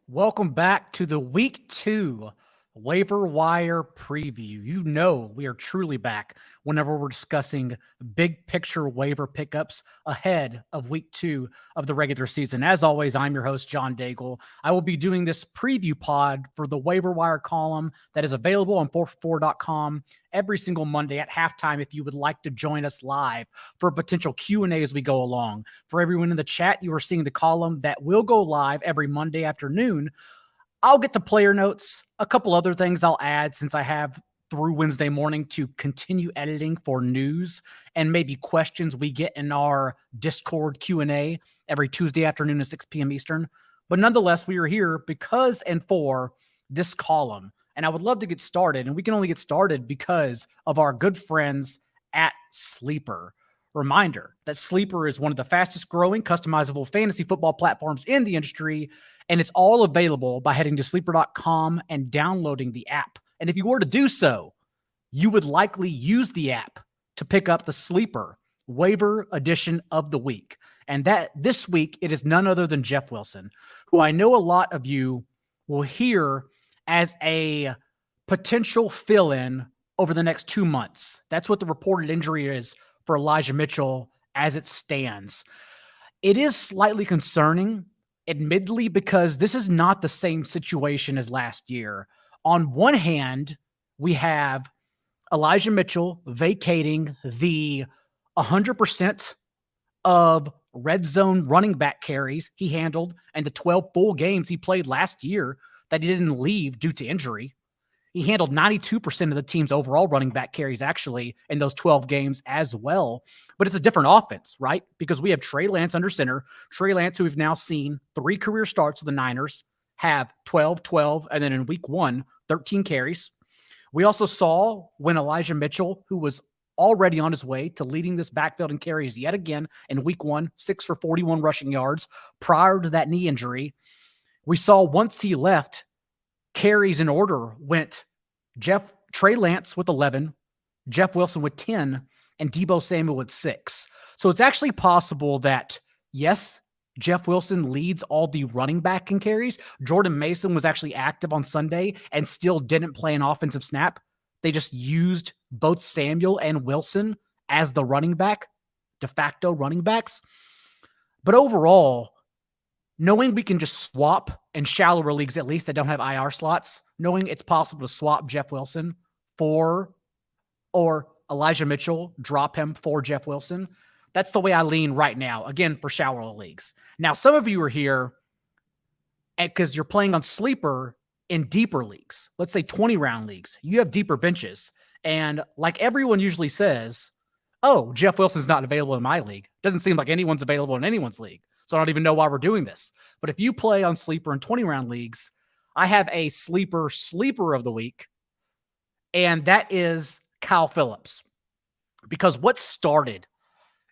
Welcome back to the week 2 waiver wire preview. You know we are truly back whenever we're discussing big picture waiver pickups ahead of week 2 of the regular season. As always, I'm your host, John Daigle. I will be doing this preview pod for the waiver wire column that is available on 4for4.com every single Monday at halftime if you would like to join us live for a potential Q&A as we go along. For everyone in the chat, you are seeing the column that will go live every Monday afternoon. I'll get to player notes, a couple other things I'll add since I have through Wednesday morning to continue editing for news and maybe questions we get in our Discord Q&A every Tuesday afternoon at 6 p.m. Eastern. But nonetheless, we are here because and for this column. And I would love to get started, and we can only get started because of our good friends at Sleeper. Reminder that Sleeper is one of the fastest growing customizable fantasy football platforms in the industry, and it's all available by heading to sleeper.com and downloading the app. And if you were to do so, you would likely use the app to pick up the Sleeper waiver edition of the week. And that this week, it is none other than Jeff Wilson, who I know a lot of you will hear as a potential fill-in over the next 2 months. That's what the reported injury is for Elijah Mitchell as it stands. It is slightly concerning, admittedly, because this is not the same situation as last year. On one hand, we have Elijah Mitchell vacating the 100% of red zone running back carries he handled and the 12 full games he played last year that he didn't leave due to injury. He handled 92% of the team's overall running back carries actually in those 12 games as well. But it's a different offense, right? Because we have Trey Lance under center. Trey Lance, who we've now seen 3 career starts with the Niners, have 12, and then in week 1, 13 carries. We also saw when Elijah Mitchell, who was already on his way to leading this backfield in carries yet again in week 1, 6 for 41 rushing yards prior to that knee injury. We saw once he left, carries in order went Trey Lance with 11, Jeff Wilson with 10, and Deebo Samuel with 6. So it's actually possible that, yes, Jeff Wilson leads all the running back in carries. Jordan Mason was actually active on Sunday and still didn't play an offensive snap. They just used both Samuel and Wilson as the running back, de facto running backs. But overall, knowing we can just swap in shallower leagues, at least that don't have IR slots, knowing it's possible to swap Jeff Wilson or Elijah Mitchell, drop him for Jeff Wilson. That's the way I lean right now, again, for shallower leagues. Now, some of you are here because you're playing on Sleeper in deeper leagues, let's say 20-round leagues. You have deeper benches. And like everyone usually says, oh, Jeff Wilson's not available in my league. Doesn't seem like anyone's available in anyone's league. So I don't even know why we're doing this. But if you play on Sleeper in 20-round leagues, I have a sleeper of the week, and that is Kyle Phillips. Because what started,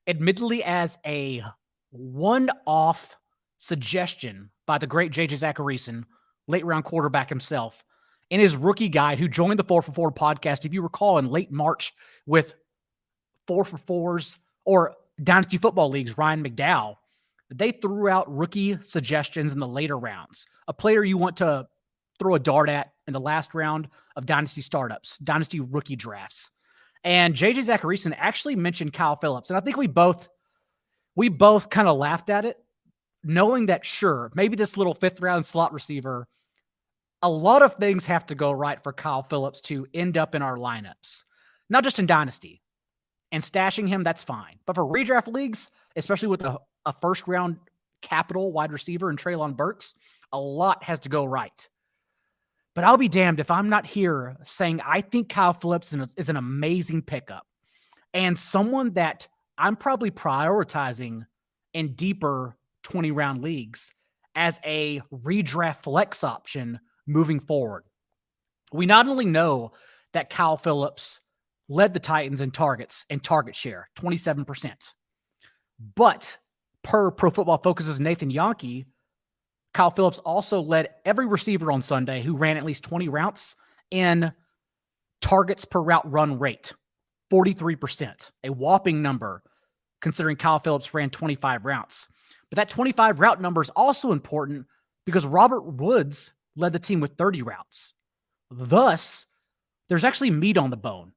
admittedly, as a one-off suggestion by the great J.J. Zacharyson, late-round quarterback himself, in his rookie guide who joined the 4for4 podcast, if you recall, in late March with 4for4s or Dynasty Football Leagues, Ryan McDowell, they threw out rookie suggestions in the later rounds. A player you want to throw a dart at in the last round of Dynasty startups, Dynasty rookie drafts. And J.J. Zacharyson actually mentioned Kyle Phillips. And I think we both kind of laughed at it, knowing that, sure, maybe this little 5th-round slot receiver, a lot of things have to go right for Kyle Phillips to end up in our lineups. Not just in Dynasty. And stashing him, that's fine. But for redraft leagues, especially with a first-round capital wide receiver in Treylon Burks, a lot has to go right. But I'll be damned if I'm not here saying I think Kyle Phillips is an amazing pickup and someone that I'm probably prioritizing in deeper 20-round leagues as a redraft flex option moving forward. We not only know that Kyle Phillips led the Titans in targets and target share, 27%, but per Pro Football Focus's Nathan Yonke, Kyle Phillips also led every receiver on Sunday who ran at least 20 routes in targets per route run rate, 43%, a whopping number considering Kyle Phillips ran 25 routes. But that 25 route number is also important because Robert Woods led the team with 30 routes. Thus, there's actually meat on the bone.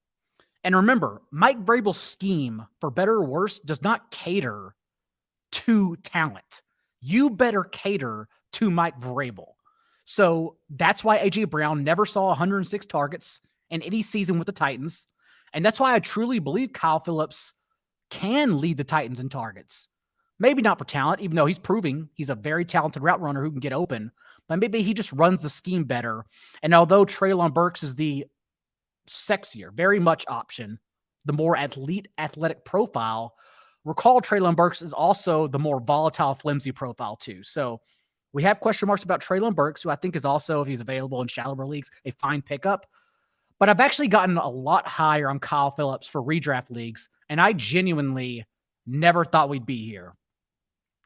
And remember, Mike Vrabel's scheme, for better or worse, does not cater to talent. You better cater to Mike Vrabel. So that's why A.J. Brown never saw 106 targets in any season with the Titans. And that's why I truly believe Kyle Phillips can lead the Titans in targets. Maybe not for talent, even though he's proving he's a very talented route runner who can get open. But maybe he just runs the scheme better. And although Treylon Burks is the sexier, very much option, the more athletic profile, recall Treylon Burks is also the more volatile, flimsy profile too. So we have question marks about Treylon Burks, who I think is also, if he's available in shallower leagues, a fine pickup. But I've actually gotten a lot higher on Kyle Phillips for redraft leagues, and I genuinely never thought we'd be here.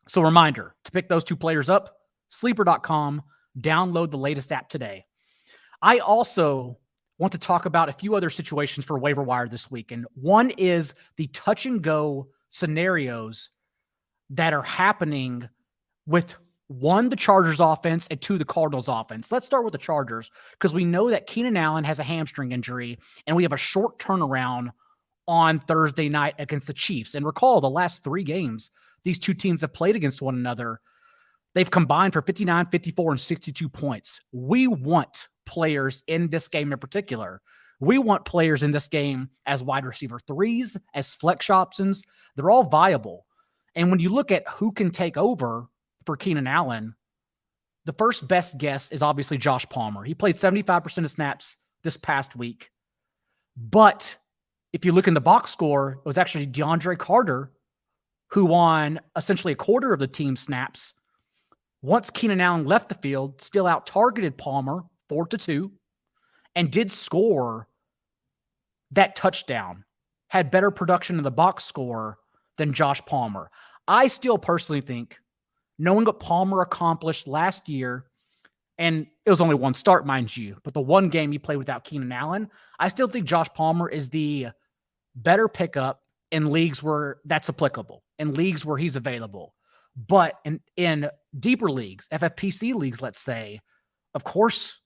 So reminder, to pick those two players up, sleeper.com, download the latest app today. I also want to talk about a few other situations for waiver wire this week. And one is the touch and go scenarios that are happening with one, the Chargers offense, and two, the Cardinals offense. Let's start with the Chargers, because we know that Keenan Allen has a hamstring injury, and we have a short turnaround on Thursday night against the Chiefs. And recall, the last 3 games these two teams have played against one another, they've combined for 59, 54, and 62 points. We want players in this game in particular. We want players in this game as wide receiver 3s, as flex options. They're all viable. And when you look at who can take over for Keenan Allen, the first best guess is obviously Josh Palmer. He played 75% of snaps this past week. But if you look in the box score, it was actually DeAndre Carter who won essentially a quarter of the team's snaps. Once Keenan Allen left the field, still out-targeted Palmer 4-2 and did score that touchdown, had better production in the box score than Josh Palmer. I still personally think, knowing what Palmer accomplished last year, and it was only one start, mind you, but the one game he played without Keenan Allen, I still think Josh Palmer is the better pickup in leagues where that's applicable, in leagues where he's available. But in deeper leagues, FFPC leagues, let's say, of course,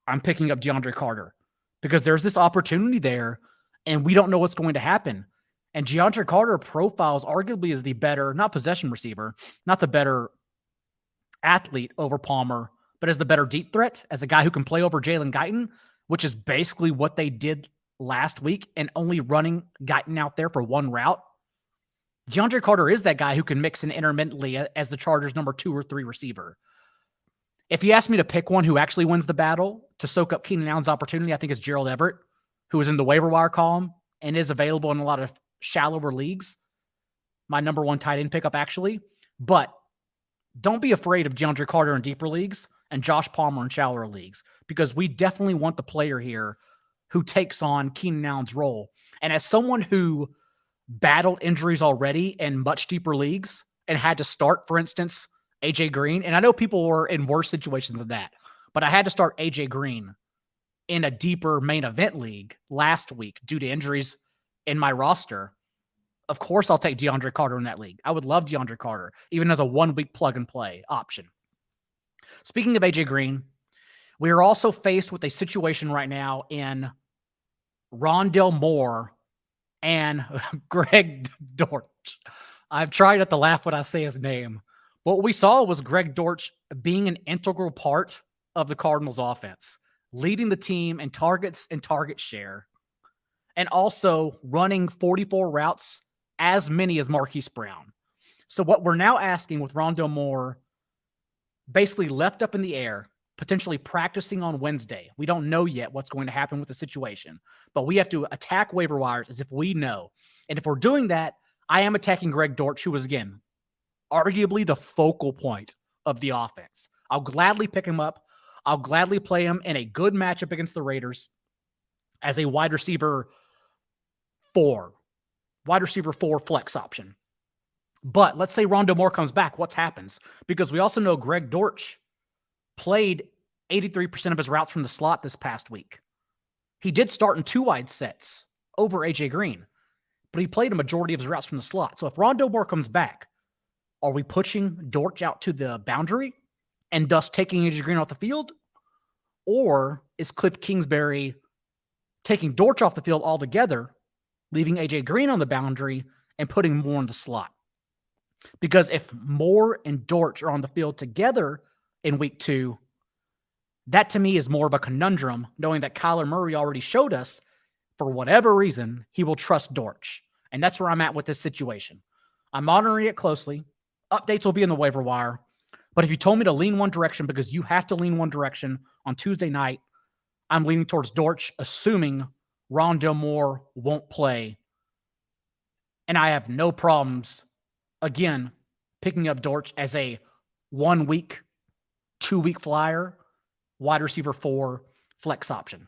I'm picking up DeAndre Carter because there's this opportunity there and we don't know what's going to happen. And DeAndre Carter profiles arguably as the better, not possession receiver, not the better athlete over Palmer, but as the better deep threat, as a guy who can play over Jalen Guyton, which is basically what they did last week and only running Guyton out there for one route. DeAndre Carter is that guy who can mix in intermittently as the Chargers' number 2 or 3 receiver. If you ask me to pick one who actually wins the battle to soak up Keenan Allen's opportunity, I think it's Gerald Everett, who is in the waiver wire column and is available in a lot of shallower leagues. My number 1 tight end pickup, actually. But don't be afraid of DeAndre Carter in deeper leagues and Josh Palmer in shallower leagues, because we definitely want the player here who takes on Keenan Allen's role. And as someone who battled injuries already in much deeper leagues and had to start, for instance, AJ Green, and I know people were in worse situations than that, but I had to start AJ Green in a deeper main event league last week due to injuries in my roster. Of course, I'll take DeAndre Carter in that league. I would love DeAndre Carter, even as a 1-week plug-and-play option. Speaking of AJ Green, we are also faced with a situation right now in Rondale Moore and Greg Dortch. I've tried not to laugh when I say his name. What we saw was Greg Dortch being an integral part of the Cardinals offense, leading the team in targets and target share, and also running 44 routes, as many as Marquise Brown. So what we're now asking with Rondale Moore basically left up in the air, potentially practicing on Wednesday. We don't know yet what's going to happen with the situation, but we have to attack waiver wires as if we know. And if we're doing that, I am attacking Greg Dortch, who was, again, arguably the focal point of the offense. I'll gladly pick him up. I'll gladly play him in a good matchup against the Raiders as a wide receiver 4 flex option. But let's say Rondale Moore comes back. What happens? Because we also know Greg Dortch played 83% of his routes from the slot this past week. He did start in 2 wide sets over AJ Green, but he played a majority of his routes from the slot. So if Rondale Moore comes back, are we pushing Dortch out to the boundary? and thus taking AJ Green off the field? Or is Cliff Kingsbury taking Dortch off the field altogether, leaving AJ Green on the boundary and putting Moore in the slot? Because if Moore and Dortch are on the field together in week 2, that to me is more of a conundrum, knowing that Kyler Murray already showed us, for whatever reason, he will trust Dortch. And that's where I'm at with this situation. I'm monitoring it closely. Updates will be in the waiver wire. But if you told me to lean one direction, because you have to lean one direction on Tuesday night, I'm leaning towards Dortch, assuming Rondale Moore won't play. And I have no problems, again, picking up Dortch as a 1 week, 2 week flyer, wide receiver 4 flex option.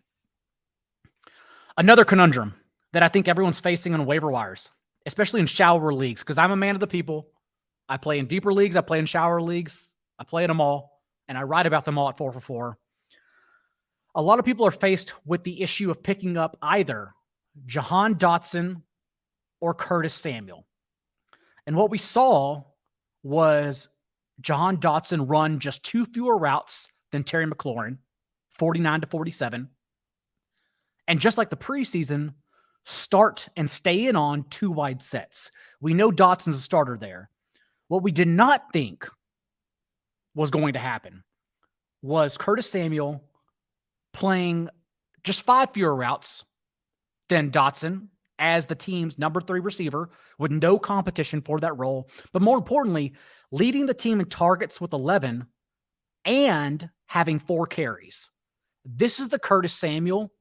Another conundrum that I think everyone's facing on waiver wires, especially in shallower leagues, because I'm a man of the people. I play in deeper leagues. I play in shallower leagues. I play in them all, and I write about them all at 4for4. A lot of people are faced with the issue of picking up either Jahan Dotson or Curtis Samuel. And what we saw was Jahan Dotson run just 2 fewer routes than Terry McLaurin, 49-47. And just like the preseason, start and stay in on 2 wide sets. We know Dotson's a starter there. What we did not think was going to happen was Curtis Samuel playing just 5 fewer routes than Dotson as the team's number 3 receiver with no competition for that role. But more importantly, leading the team in targets with 11 and having 4 carries. This is the Curtis Samuel,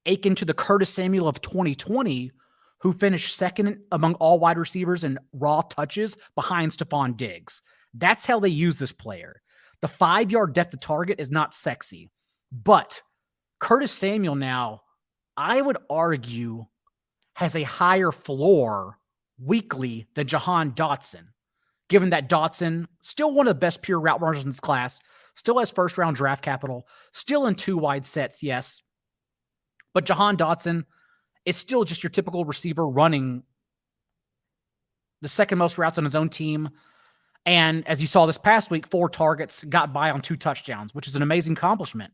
akin to the Curtis Samuel of 2020, who finished second among all wide receivers in raw touches behind Stephon Diggs. That's how they use this player. The 5-yard depth of target is not sexy, but Curtis Samuel now, I would argue, has a higher floor weekly than Jahan Dotson, given that Dotson, still one of the best pure route runners in this class, still has first-round draft capital, still in 2 wide sets, yes. But Jahan Dotson is still just your typical receiver running the second most routes on his own team. And as you saw this past week, 4 targets, got by on 2 touchdowns, which is an amazing accomplishment.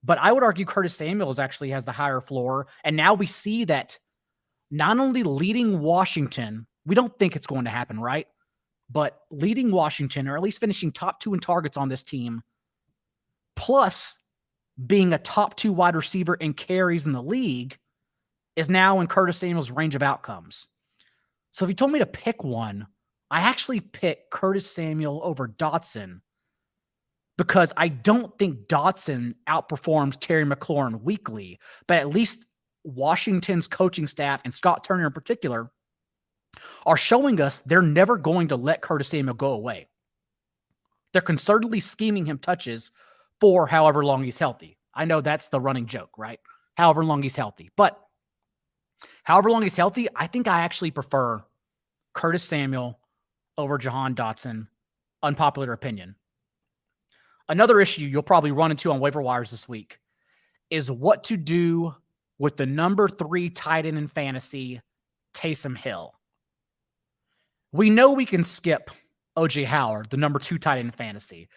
But I would argue Curtis Samuel actually has the higher floor. And now we see that not only leading Washington, we don't think it's going to happen, right? But leading Washington, or at least finishing top 2 in targets on this team, plus being a top 2 wide receiver in carries in the league, is now in Curtis Samuel's range of outcomes. So if you told me to pick one, I actually pick Curtis Samuel over Dotson, because I don't think Dotson outperforms Terry McLaurin weekly, but at least Washington's coaching staff and Scott Turner in particular are showing us they're never going to let Curtis Samuel go away. They're concertedly scheming him touches for however long he's healthy. I know that's the running joke, right? However long he's healthy. But however long he's healthy, I think I actually prefer Curtis Samuel over Jahan Dotson. Unpopular opinion. Another issue you'll probably run into on waiver wires this week is what to do with the number 3 tight end in fantasy, Taysom Hill. We know we can skip O.J. Howard, the number 2 tight end in fantasy.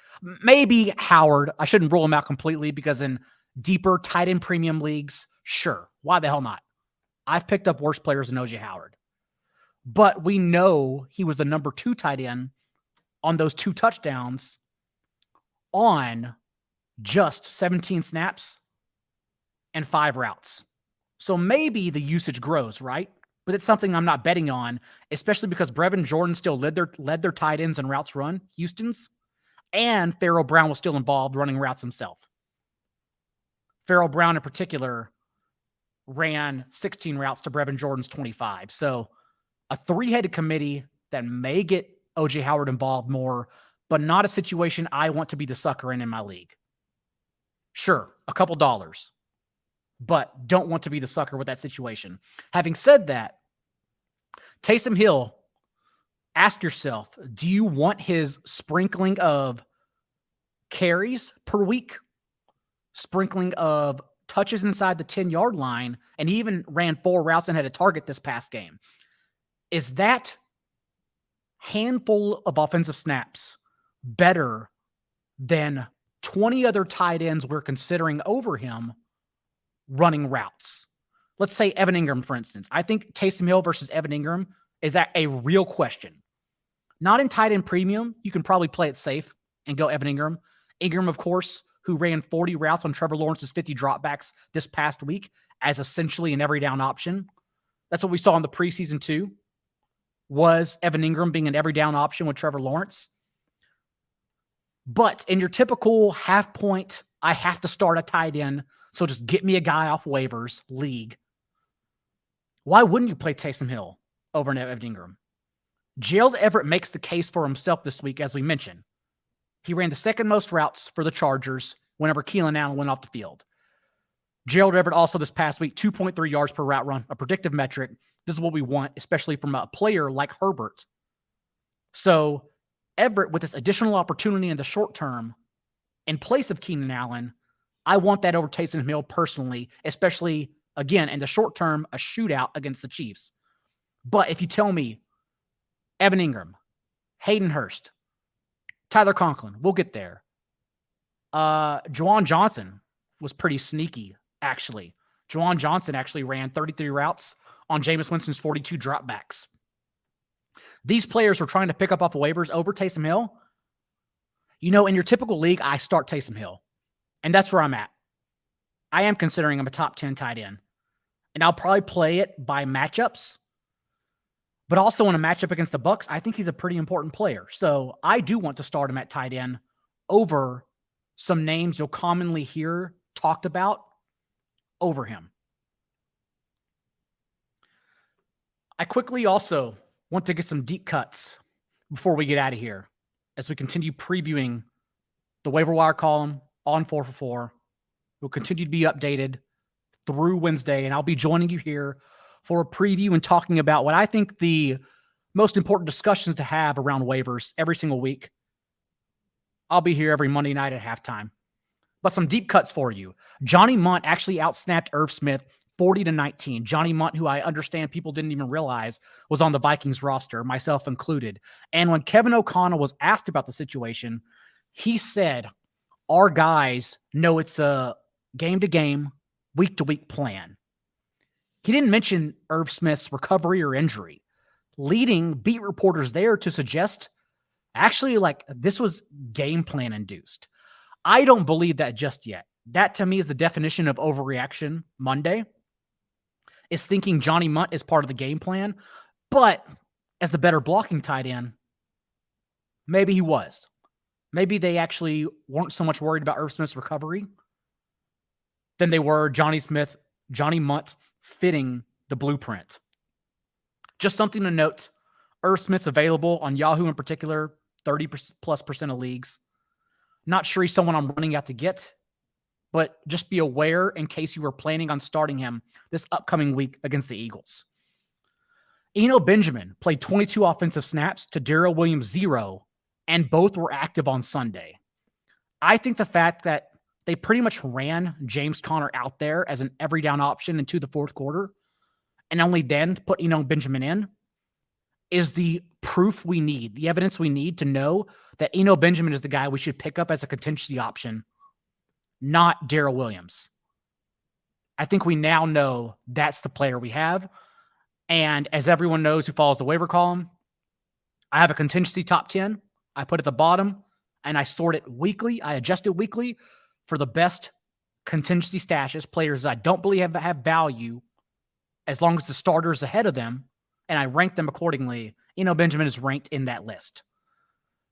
Maybe Howard. I shouldn't rule him out completely, because in deeper tight end premium leagues, sure. Why the hell not? I've picked up worse players than O.J. Howard. But we know he was the number 2 tight end on those 2 touchdowns on just 17 snaps and 5 routes. So maybe the usage grows, right? But it's something I'm not betting on, especially because Brevin Jordan still led their tight ends and routes run, Houston's, and Pharaoh Brown was still involved running routes himself. Pharaoh Brown in particular ran 16 routes to Brevin Jordan's 25. So a 3-headed committee that may get O.J. Howard involved more, but not a situation I want to be the sucker in my league. Sure, a couple dollars, but don't want to be the sucker with that situation. Having said that, Taysom Hill, ask yourself, do you want his sprinkling of carries per week, sprinkling of touches inside the 10-yard line, and he even ran 4 routes and had a target this past game? Is that handful of offensive snaps better than 20 other tight ends we're considering over him running routes. Let's say Evan Ingram, for instance. I think Taysom Hill versus Evan Ingram is a real question. Not in tight end premium. You can probably play it safe and go Evan Ingram. Ingram, of course, who ran 40 routes on Trevor Lawrence's 50 dropbacks this past week as essentially an every down option. That's what we saw in the preseason too, was Evan Ingram being an every down option with Trevor Lawrence. But in your typical half point, I have to start a tight end, so just get me a guy off waivers league. Why wouldn't you play Taysom Hill over an Evan Ingram? Gerald Everett makes the case for himself this week, as we mentioned. He ran the second most routes for the Chargers whenever Keenan Allen went off the field. Gerald Everett also this past week, 2.3 yards per route run, a predictive metric. This is what we want, especially from a player like Herbert. So Everett, with this additional opportunity in the short term, in place of Keenan Allen, I want that over Taysom Hill personally, especially, again, in the short term, a shootout against the Chiefs. But if you tell me Evan Ingram, Hayden Hurst, Tyler Conklin, we'll get there. Jahan Johnson was pretty sneaky, actually. Jahan Johnson actually ran 33 routes on Jameis Winston's 42 dropbacks. These players are trying to pick up off of waivers over Taysom Hill. You know, in your typical league, I start Taysom Hill. And that's where I'm at. I am considering him a top 10 tight end. And I'll probably play it by matchups. But also in a matchup against the Bucs, I think he's a pretty important player. So I do want to start him at tight end over some names you'll commonly hear talked about over him. I quickly also want to get some deep cuts before we get out of here as we continue previewing the waiver wire column on 4 for 4. We'll continue to be updated through Wednesday, and I'll be joining you here for a preview and talking about what I think the most important discussions to have around waivers every single week. I'll be here every Monday night at halftime. But some deep cuts for you. Johnny Munt actually outsnapped Irv Smith 40-19. Johnny Munt, who I understand people didn't even realize was on the Vikings roster, myself included. And when Kevin O'Connell was asked about the situation, he said, our guys know it's a game-to-game, week-to-week plan. He didn't mention Irv Smith's recovery or injury, leading beat reporters there to suggest actually like this was game plan induced. I don't believe that just yet. That to me is the definition of overreaction Monday, is thinking Johnny Munt is part of the game plan, but as the better blocking tight end, maybe he was. Maybe they actually weren't so much worried about Irv Smith's recovery than they were Johnny Munt fitting the blueprint. Just something to note, Irv Smith's available on Yahoo in particular, 30+% of leagues. Not sure he's someone I'm running out to get, but just be aware in case you were planning on starting him this upcoming week against the Eagles. Eno Benjamin played 22 offensive snaps to Darrell Williams 0, and both were active on Sunday. I think the fact that they pretty much ran James Conner out there as an every down option into the fourth quarter, and only then put Eno Benjamin in, is the proof we need, the evidence we need to know that Eno Benjamin is the guy we should pick up as a contingency option, not Darrell Williams. I think we now know that's the player we have. And as everyone knows who follows the waiver column, I have a contingency top 10. I put at the bottom and I sort it weekly. I adjust it weekly for the best contingency stashes, players I don't believe have value as long as the starter is ahead of them, and I rank them accordingly. Eno Benjamin is ranked in that list.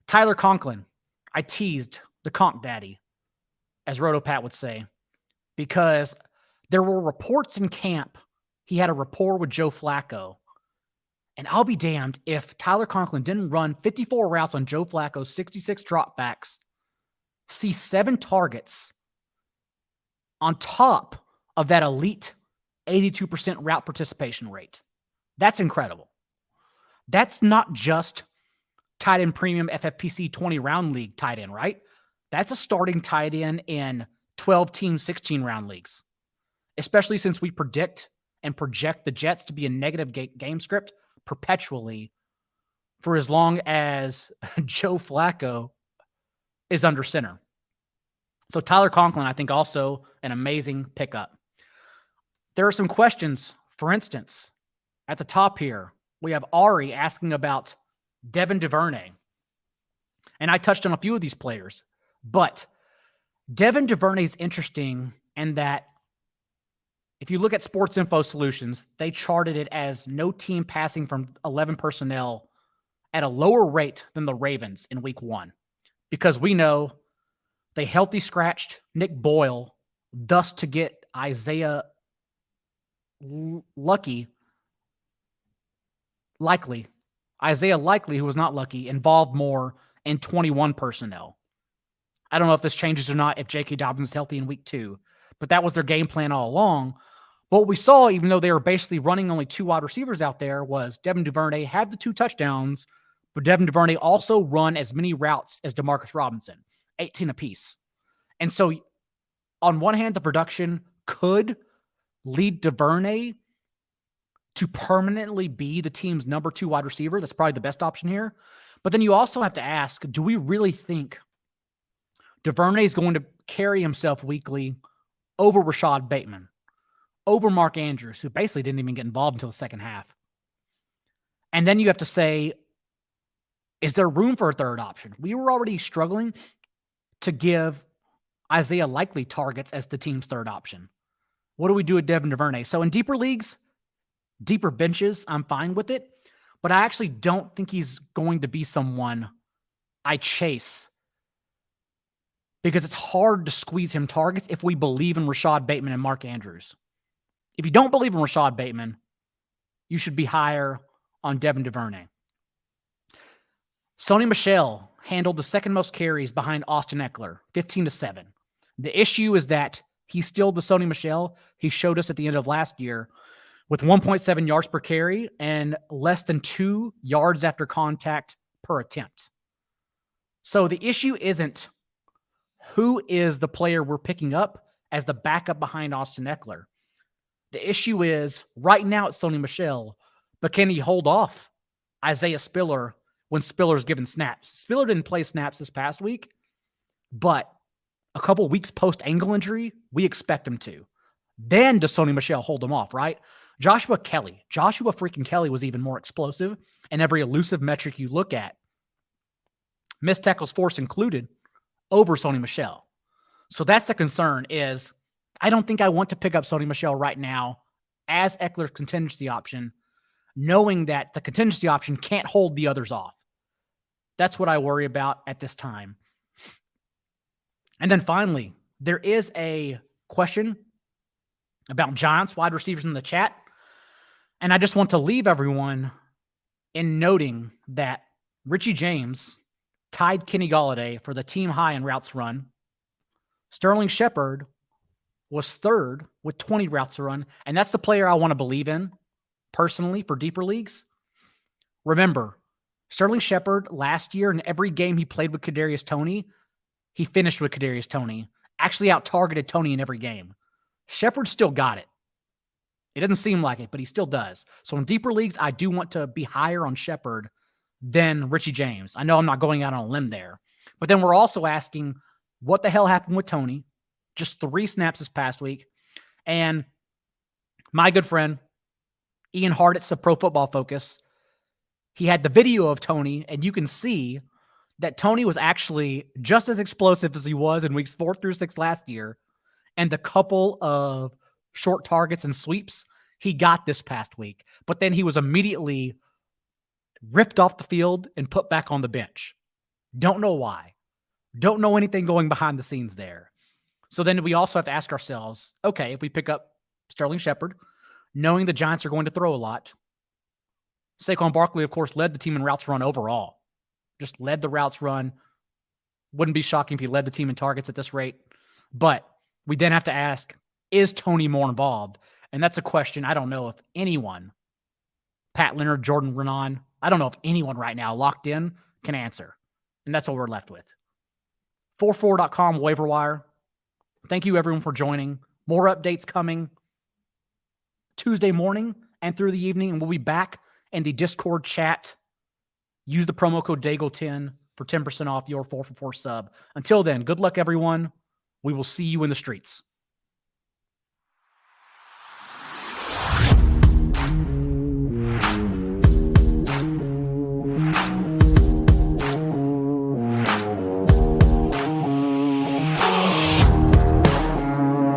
Tyler Conklin, I teased the Conk Daddy, as Rotopat would say, because there were reports in camp he had a rapport with Joe Flacco. And I'll be damned if Tyler Conklin didn't run 54 routes on Joe Flacco's 66 dropbacks, see 7 targets on top of that elite 82% route participation rate. That's incredible. That's not just tight end premium FFPC 20 round league tight end, right? That's a starting tight end in 12 team 16 round leagues, especially since we predict and project the Jets to be a negative game script perpetually for as long as Joe Flacco is under center. So Tyler Conklin, I think, also an amazing pickup. There are some questions. For instance, at the top here, we have Ari asking about Devin Duvernay. And I touched on a few of these players, but Devin Duvernay is interesting in that if you look at Sports Info Solutions, they charted it as no team passing from 11 personnel at a lower rate than the Ravens in week 1, because we know they healthy scratched Nick Boyle, thus to get Isaiah Likely, who was not lucky, involved more in 21 personnel. I don't know if this changes or not if J.K. Dobbins is healthy in week 2, but that was their game plan all along. What we saw, even though they were basically running only 2 wide receivers out there, was Devin Duvernay had the 2 touchdowns, but Devin Duvernay also run as many routes as Demarcus Robinson, 18 apiece. And so on one hand, the production could lead Duvernay to permanently be the team's number 2 wide receiver. That's probably the best option here. But then you also have to ask, do we really think Duvernay is going to carry himself weekly over Rashad Bateman, over Mark Andrews, who basically didn't even get involved until the second half? And then you have to say, is there room for a third option? We were already struggling to give Isaiah Likely targets as the team's third option. What do we do with Devin Duvernay? So in deeper leagues, deeper benches, I'm fine with it, but I actually don't think he's going to be someone I chase, because it's hard to squeeze him targets if we believe in Rashad Bateman and Mark Andrews. If you don't believe in Rashad Bateman, you should be higher on Devin Duvernay. Sony Michel handled the second most carries behind Austin Eckler, 15-7. The issue is that he's still the Sony Michel he showed us at the end of last year, with 1.7 yards per carry and less than 2 yards after contact per attempt. So the issue isn't who is the player we're picking up as the backup behind Austin Eckler. The issue is right now it's Sony Michel, but can he hold off Isaiah Spiller when Spiller's given snaps? Spiller didn't play snaps this past week, but a couple weeks post ankle injury, we expect him to. Then does Sony Michel hold him off, right? Joshua freaking Kelly was even more explosive in every elusive metric you look at, missed tackles forced included, over Sony Michel. So that's the concern, is I don't think I want to pick up Sony Michel right now as Eckler's contingency option, knowing that the contingency option can't hold the others off. That's what I worry about at this time. And then finally, there is a question about Giants wide receivers in the chat. And I just want to leave everyone in noting that Richie James tied Kenny Golladay for the team high in routes run. Sterling Shepard was third with 20 routes run. And that's the player I want to believe in personally for deeper leagues. Remember, Sterling Shepard last year, in every game he played with Kadarius Toney, he finished with Kadarius Toney. Actually out-targeted Toney in every game. Shepard still got it. It doesn't seem like it, but he still does. So in deeper leagues, I do want to be higher on Shepard than Richie James. I know I'm not going out on a limb there. But then we're also asking, what the hell happened with Toney? Just 3 snaps this past week. And my good friend, Ian Hartitz of Pro Football Focus, he had the video of Toney, and you can see that Toney was actually just as explosive as he was in weeks 4 through 6 last year. And the couple of short targets and sweeps he got this past week. But then he was immediately ripped off the field and put back on the bench. Don't know why. Don't know anything going behind the scenes there. So then we also have to ask ourselves, okay, if we pick up Sterling Shepard, knowing the Giants are going to throw a lot, Saquon Barkley, of course, led the team in routes run overall. Just led the routes run. Wouldn't be shocking if he led the team in targets at this rate. But we then have to ask, is Toney more involved? And that's a question I don't know if anyone, Pat Leonard, Jordan Renan, I don't know if anyone right now locked in can answer. And that's what we're left with. 44.com waiver wire. Thank you, everyone, for joining. More updates coming Tuesday morning and through the evening. And we'll be back in the Discord chat. Use the promo code Daigle10 for 10% off your 4for4 sub. Until then, good luck, everyone. We will see you in the streets.